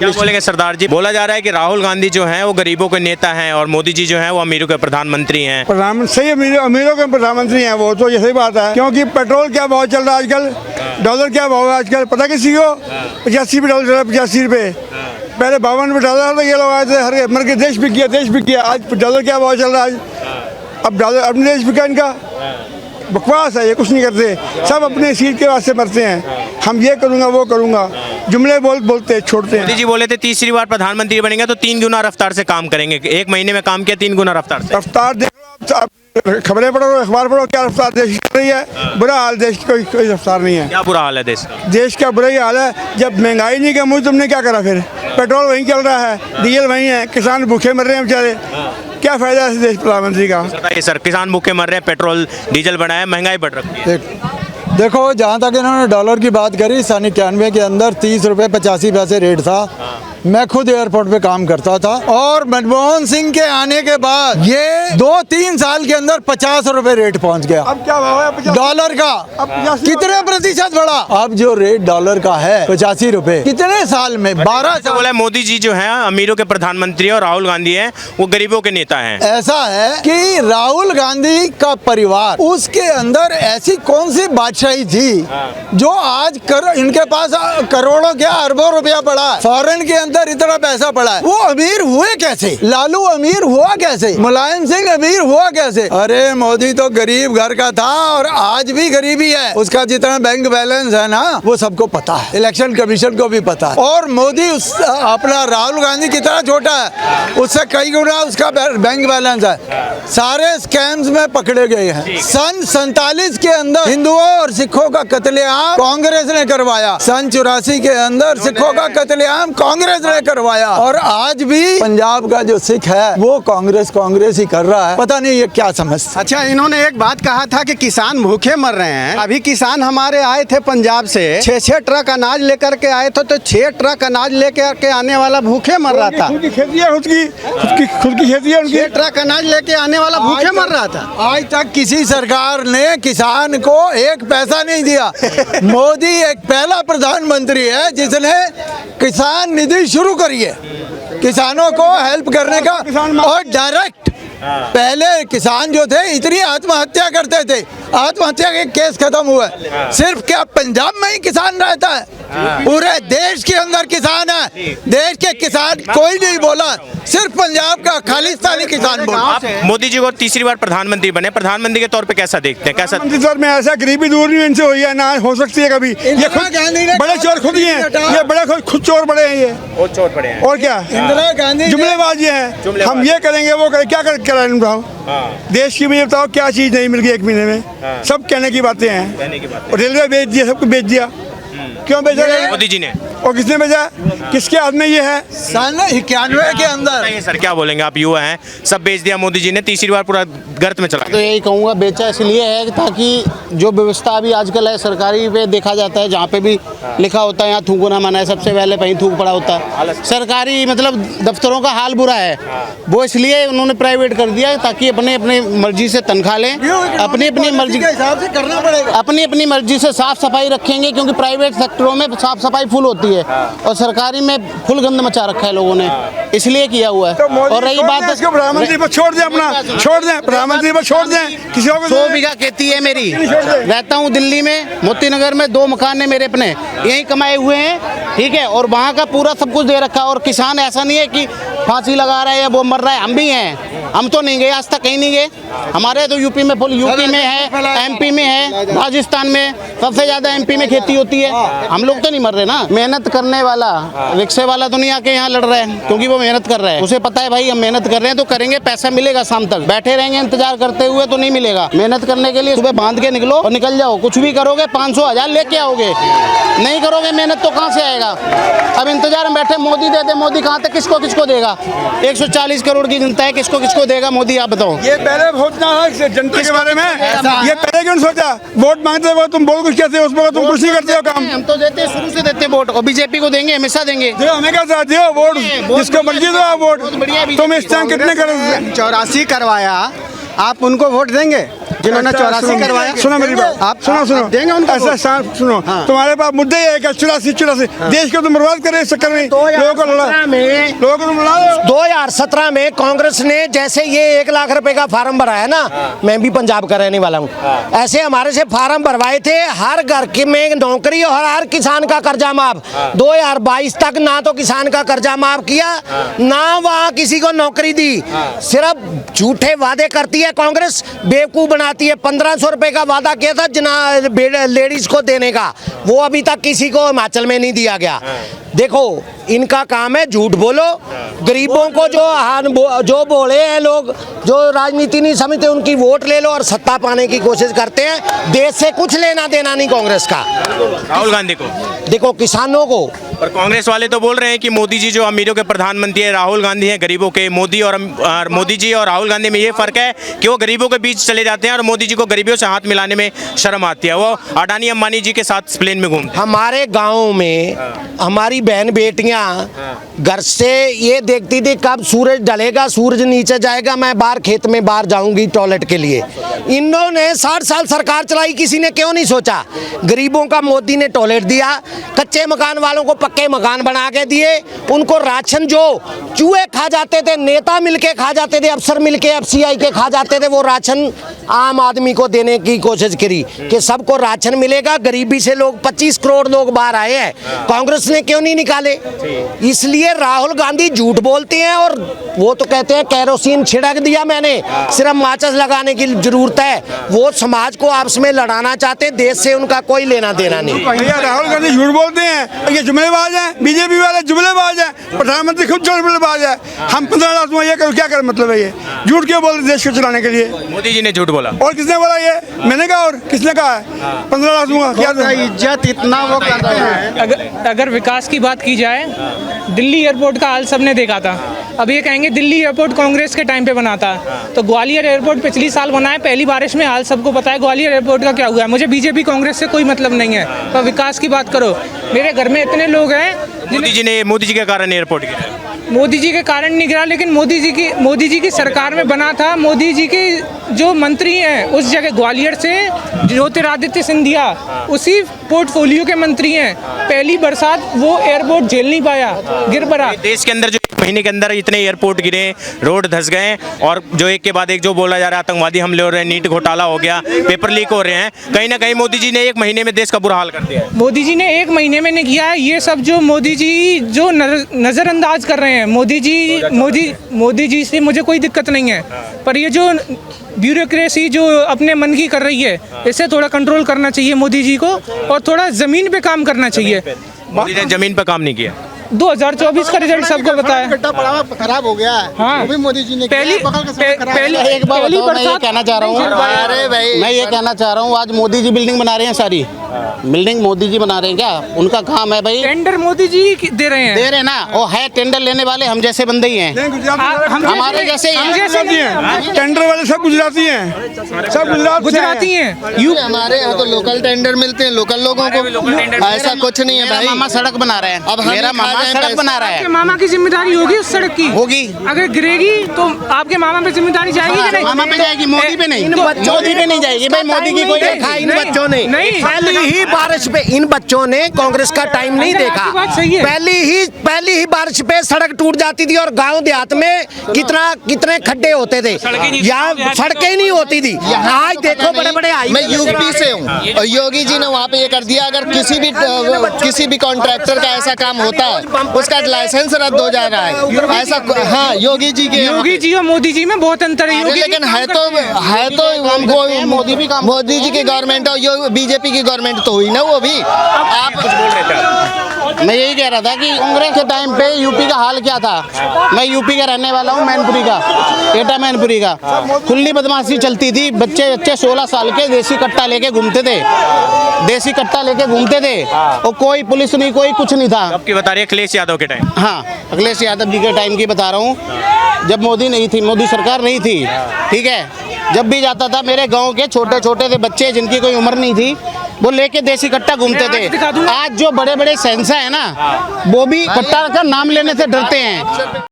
क्या बोलेंगे सरदार जी? बोला जा रहा है कि राहुल गांधी जो हैं वो गरीबों के नेता हैं और मोदी जी जो हैं वो अमीरों के प्रधानमंत्री हैं। प्रधानमंत्री सही, अमीरों के प्रधानमंत्री हैं वो, तो ये सही बात है। क्योंकि पेट्रोल क्या भाव चल रहा है आजकल, डॉलर क्या भाव है आजकल पता किसी को? 85 रुपये डॉलर चल रहा है, 85 रुपये। पहले 52 रुपये डॉलर तो ये लोग आए थे, हर मर के देश बिक गया। आज डॉलर क्या भाव चल रहा है? अब डॉलर अपने देश बिका इनका। बकवास है ये, कुछ नहीं करते, सब अपने सीट के वास्ते मरते हैं। हम ये करूँगा वो करूँगा, जुमले बोलते छोड़ते हैं। मोदी जी बोले थे तीसरी बार प्रधानमंत्री बनेंगे तो 3 गुना रफ्तार से काम करेंगे। 1 महीने में काम किया 3 गुना रफ्तार से। रफ्तार देखो, आप खबरें पढ़ो, अखबार पढ़ो, क्या रफ्तार देश की रही है। बुरा हाल देश की, कोई रफ्तार नहीं है। क्या बुरा हाल है देश का? देश का बुरा ही हाल है। जब महंगाई नहीं कम हुई तुमने क्या करा? फिर पेट्रोल वहीं चल रहा है, डीजल वहीं है, किसान भूखे मर रहे हैं बेचारे। क्या फायदा है इस देश प्रधानमंत्री का? बताइए सर, किसान भूखे मर रहे हैं, पेट्रोल डीजल बढ़ा है, महंगाई बढ़ रही है। देखो, जहाँ तक इन्होंने डॉलर की बात करी, 91 के अंदर 30 रुपये 85 पैसे रेट था। मैं खुद एयरपोर्ट पे काम करता था और मनमोहन सिंह के आने के बाद ये 2-3 साल के अंदर 50 रुपए रेट पहुंच गया। अब क्या भाव है डॉलर का? कितने प्रतिशत बढ़ा? अब जो रेट डॉलर का है 85 रुपए, कितने साल में? 12 साल। बोला मोदी जी जो है अमीरों के प्रधानमंत्री और राहुल गांधी हैं वो गरीबों के नेता हैं। ऐसा है कि राहुल गांधी का परिवार, उसके अंदर ऐसी कौन सी बादशाही थी जो आज इनके पास करोड़ों क्या अरबों रुपया पड़ा है, फॉरेन के अंदर इतना पैसा पड़ा है, वो अमीर हुए कैसे? लालू अमीर हुआ कैसे? मुलायम सिंह अमीर हुआ कैसे? अरे मोदी तो गरीब घर का था और आज भी गरीबी है। उसका जितना बैंक बैलेंस है ना, वो सबको पता है, इलेक्शन कमीशन को भी पता है। और मोदी अपना राहुल गांधी कितना छोटा है, उससे कई गुना उसका बैंक बैलेंस है। सारे स्कैम्स में पकड़े गए हैं। सन 47 के अंदर हिंदुओं और सिखों का कत्लेआम कांग्रेस ने करवाया। सन 84 के अंदर सिखों का कत्लेआम कांग्रेस ने करवाया। और आज भी पंजाब का जो सिख है वो कांग्रेस ही कर रहा है। पता नहीं ये क्या समझ। अच्छा, इन्होंने एक बात कहा था कि किसान भूखे मर रहे हैं। अभी किसान हमारे आए थे पंजाब से, 6 ट्रक अनाज लेकर के आए थे, तो 6 ट्रक अनाज लेकर के आने वाला भूखे मर रहा था। खुद की खेती है, खुद की खेती है उनकी। 6 ट्रक अनाज लेके आने वाला भूखे मर रहा था। आज तक किसी सरकार ने किसान को 1 पैसा नहीं दिया। मोदी एक पहला प्रधानमंत्री है जिसने किसान निधि शुरू करी है, किसानों को हेल्प करने का। और डायरेक्ट पहले किसान जो थे इतनी आत्महत्या करते थे, आत्महत्या के केस खत्म हुए। सिर्फ क्या पंजाब में ही किसान रहता है? पूरे देश के अंदर किसान है। देश के किसान कोई नहीं बोला, सिर्फ पंजाब का खालिस्तानी किसान बोला। आप मोदी जी को तीसरी बार प्रधानमंत्री बने, प्रधानमंत्री के तौर पे कैसा देखते हैं? कैसा सर में ऐसा गरीबी दूर नहीं इनसे हुई है, ना हो सकती है कभी। ये खुद बड़े चोर खुद ही हैं, ये बड़े खुद चोर बड़े हैं, ये और चोर बड़े हैं। और क्या? इंदिरा गांधी जुमलेबाज ये हैं, हम ये करेंगे वो करेंगे, क्या कराएं बताओ? देश की भी बताओ क्या चीज नहीं मिल गई 1 महीने में? सब कहने की बातें हैं। रेलवे बेच दिया, सबको बेच दिया। क्यों बेचा? मोदी जी ने। और किसने बेचा? किसके हाथ में ये है? सन 91 के अंदर। नहीं सर, क्या बोलेंगे आप? युवा हैं, सब बेच दिया मोदी जी ने, तीसरी बार पूरा गर्त में चला तो यही कहूँगा, बेचा इसलिए है ताकि जो व्यवस्था अभी आजकल है सरकारी पे देखा जाता है, जहाँ पे भी लिखा होता है यहाँ थूको ना मना है, सबसे पहले कहीं थूक पड़ा होता है। सरकारी मतलब दफ्तरों का हाल बुरा है, वो इसलिए उन्होंने प्राइवेट कर दिया ताकि अपने अपने मर्जी से तनख्वाह लें, अपनी अपनी मर्जी के हिसाब से करना पड़ेगा, अपनी अपनी मर्जी से साफ सफाई रखेंगे, क्योंकि प्राइवेट सेक्टरों में साफ सफाई फुल होती है और सरकारी में फुल गंद मचा रखा है लोगों ने, इसलिए किया हुआ है। और रही बात प्रधानमंत्री पर छोड़ दें, अपना छोड़ दें, प्रधानमंत्री पर छोड़ दें, किसी को 100 बीघा खेती है मेरी, रहता हूँ दिल्ली में, मोती नगर में, 2 मकान है मेरे अपने, यही कमाए हुए हैं, ठीक है। और वहाँ का पूरा सब कुछ दे रखा है। और किसान ऐसा नहीं है कि फांसी लगा रहा है या वो मर रहा है, हम भी हैं, हम तो नहीं गए आज तक, कहीं नहीं गए। हमारे तो यूपी में फुल, यूपी में है, एमपी में है, राजस्थान में सबसे ज्यादा एमपी में खेती होती है। हम लोग तो नहीं मर रहे ना। मेहनत करने वाला रिक्शे वाला तो नहीं आके यहाँ लड़ रहा है, क्योंकि वो मेहनत कर रहा है, उसे पता है भाई हम मेहनत कर रहे हैं तो करेंगे, पैसा मिलेगा शाम तक। बैठे रहेंगे इंतजार करते हुए तो नहीं मिलेगा। मेहनत करने के लिए सुबह बांध के निकलो और निकल जाओ। कुछ भी करोगे 500 1000 लेके आओगे, नहीं करोगे मेहनत तो कहाँ से आएगा? अब इंतजार में बैठे, मोदी दे दे, मोदी कहाँ तक किसको किसको देगा? 140 करोड़ की जनता है, किसको किसको देगा मोदी? आप बताओ। ये पहले सोचना है जनता के बारे में, ये पहले क्यों सोचा? वोट मांगते हो तुम बहुत कुछ कहते हो, उसमें तुम कुछ नहीं करते हो काम। हम तो देते शुरू से देते वोट, और बीजेपी को देंगे, हमेशा देंगे। हमें क्या चाहते हो? वोट जिसको मर्जी दो वोट। तुम इस टाइम कितने करोड़? 84 करवाया, आप उनको वोट देंगे? जिन्होंने 84 करवाया। सुनो मेरी बात, आप सुनो देंगे उनको ऐसा सुनो, तुम्हारे पास मुद्दे ही है कि 84 देश को तुम बर्बाद करे इस चक्कर में, लोगों को तुम लड़ा दो। 2017 में कांग्रेस ने जैसे ये 1 लाख रुपए का फार्म भराया ना, मैं भी पंजाब का रहने वाला हूँ, ऐसे हमारे से फार्म भरवाए थे, हर घर के में नौकरी और हर किसान का कर्जा माफ। 2022 तक ना तो किसान का कर्जा माफ किया, ना वहाँ किसी को नौकरी दी। सिर्फ झूठे वादे करती है कांग्रेस, बेवकूफ बनाती है। 1500 रुपए का वादा किया था लेडीज को देने का, वो अभी तक किसी को हिमाचल में नहीं दिया गया। देखो इनका काम है झूठ बोलो, गरीबों को जो बोले हैं लोग, जो राजनीति नहीं समझते उनकी वोट ले लो और सत्ता पाने की कोशिश करते हैं। देश से कुछ लेना देना नहीं कांग्रेस का। राहुल गांधी को देखो किसानों को, और कांग्रेस वाले तो बोल रहे हैं कि मोदी जी जो अमीरों के प्रधानमंत्री है, राहुल गांधी हैं गरीबों के। मोदी जी और राहुल गांधी में ये फर्क है कि वो गरीबों के बीच चले जाते हैं और मोदी जी को गरीबियों से हाथ मिलाने में शर्म आती है। वो अडानी अंबानी जी के साथ प्लेन में घूमते हैं। हमारे गाँव में हमारी बहन बेटियां घर से ये देखती थी कब सूरज ढलेगा, सूरज नीचे जाएगा, मैं बाहर खेत में बाहर जाऊंगी टॉयलेट के लिए। इन्होंने 60 साल सरकार चलाई, किसी ने क्यों नहीं सोचा? गरीबों का मोदी ने टॉयलेट दिया, कच्चे मकान वालों को पक्के मकान बना के दिए, उनको राशन जो चूहे खा जाते थे, नेता मिलके खा जाते थे, अफसर मिलके एफसीआई के खा जाते थे, वो राशन आम आदमी को देने की कोशिश करी कि सबको राशन मिलेगा। गरीबी से लोग 25 करोड़ लोग बाहर आए हैं, कांग्रेस ने क्यों नहीं निकाले? इसलिए राहुल गांधी झूठ बोलते हैं और वो तो कहते हैं केरोसिन छिड़क दिया मैंने, सिर्फ माचिस लगाने की जरूरत है। वो समाज को आपस में लड़ाना चाहते हैं, देश से उनका कोई लेना देना नहीं। भैया राहुल गांधी झूठ बोलते हैं, ये जुमलेबाज है, बीजेपी वाले जुमलेबाज है, प्रधानमंत्री खुद जुमलेबाज है। हम 15 लाख ये करो, क्या कर मतलब है? ये झूठ क्यों बोलते देश को चलाने के लिए? मोदी जी ने झूठ बोला। और किसने बोला? ये मैंने कहा और किसने कहा है? 15 लाख दूंगा, क्या इज्जत इतना वो कर रहे हैं। अगर विकास की बात की जाए, दिल्ली एयरपोर्ट का हाल सबने देखा था। अब ये कहेंगे दिल्ली एयरपोर्ट कांग्रेस के टाइम पे बना था, तो ग्वालियर एयरपोर्ट पिछली साल बना है, पहली बारिश में हाल सबको पता है ग्वालियर एयरपोर्ट का क्या हुआ है। मुझे बीजेपी कांग्रेस से कोई मतलब नहीं है, पर विकास की बात करो। मेरे घर में इतने लोग हैं, मोदी जी के कारण एयरपोर्ट गिरा। मोदी जी के कारण नहीं गिरा, लेकिन मोदी जी की सरकार में बना था। मोदी जी के जो मंत्री हैं उस जगह ग्वालियर से ज्योतिरादित्य सिंधिया उसी पोर्टफोलियो के मंत्री हैं। पहली बरसात वो एयरपोर्ट झेल नहीं पाया, गिर पड़ा। देश के अंदर जो महीने के अंदर इतने एयरपोर्ट गिरे, रोड धंस गए, और जो एक के बाद एक जो बोला जा रहा है, आतंकवादी हमले हो रहे हैं, नीट घोटाला हो गया, पेपर लीक हो रहे हैं, कहीं ना कहीं मोदी जी ने 1 महीने में देश का बुरा हाल कर दिया है। मोदी जी ने 1 महीने में नहीं किया है। ये सब जो मोदी जी जो नज़रअंदाज कर रहे हैं, मोदी जी से मुझे कोई दिक्कत नहीं है, पर ये जो ब्यूरोक्रेसी जो अपने मन की कर रही है, इसे थोड़ा कंट्रोल करना चाहिए मोदी जी को, और थोड़ा ज़मीन पे काम करना चाहिए। मोदी ने जमीन पर काम नहीं किया। 2024 का रिजल्ट सबको पता है। खराब हो गया है। हाँ, वो भी मोदी जी ने पहली एक बात बताओ, मैं ये कहना चाह रहा हूँ, मैं ये कहना चाह रहा हूँ, आज मोदी जी बिल्डिंग बना रहे हैं, सारी बिल्डिंग मोदी जी बना रहे हैं। क्या उनका काम है भाई? टेंडर मोदी जी दे रहे हैं ना, वो है टेंडर लेने वाले हम जैसे बंदे ही हैं, हमारे जैसे टेंडर वाले सब गुजराती हैं, सब गुजराती हैं। हमारे यहाँ तो लोकल टेंडर मिलते हैं, लोकल लोगों को, ऐसा कुछ नहीं है भाई। मामा सड़क बना रहे हैं, अब मेरा मामा सड़क बना रहा है। आपके मामा की जिम्मेदारी होगी उस सड़क की? होगी। अगर गिरेगी तो आपके मामा पे जिम्मेदारी जाएगी कि नहीं? मामा पे जाएगी, मोदी पे नहीं। मोदी पे नहीं जाएगी भाई, मोदी की कोई देखा इन बच्चों ने नहीं। पहली ही बारिश पे इन बच्चों ने कांग्रेस का टाइम नहीं देखा। बात सही है। पहली ही बारिश पे सड़क टूट जाती थी, और गांव देहात में कितने खड्डे होते थे, यहाँ सड़कें नहीं होती थी। आज देखो बड़े बड़े मैं यूपी से हूँ और योगी जी ने वहाँ पे ये कर दिया, अगर किसी भी कॉन्ट्रैक्टर का ऐसा काम होता है उसका लाइसेंस रद्द हो जा रहा है, ऐसा। हाँ, योगी जी और मोदी जी में बहुत अंतर है। लेकिन है तो मोदी जी की गवर्नमेंट और बीजेपी की गवर्नमेंट तो हुई ना, वो भी आप कुछ बोल रहे थे। मैं यही कह रहा था कि कांग्रेस के टाइम पे यूपी का हाल क्या था। मैं यूपी का रहने वाला हूँ, मैनपुरी का, एटा मैनपुरी का। खुली बदमाशी चलती थी, बच्चे 16 साल के देसी कट्टा लेके घूमते थे, और कोई पुलिस नहीं, कोई कुछ नहीं था। अब की बता रही है अखिलेश यादव के टाइम। हाँ, अखिलेश यादव जी के टाइम की बता रहा हूँ, जब मोदी नहीं थी, मोदी सरकार नहीं थी, ठीक है। जब भी जाता था, मेरे गांव के छोटे छोटे से बच्चे जिनकी कोई उम्र नहीं थी, वो लेके देसी कट्टा घूमते थे। आज जो बड़े बड़े सेंसा है ना, वो भी कट्टा का नाम लेने से डरते हैं।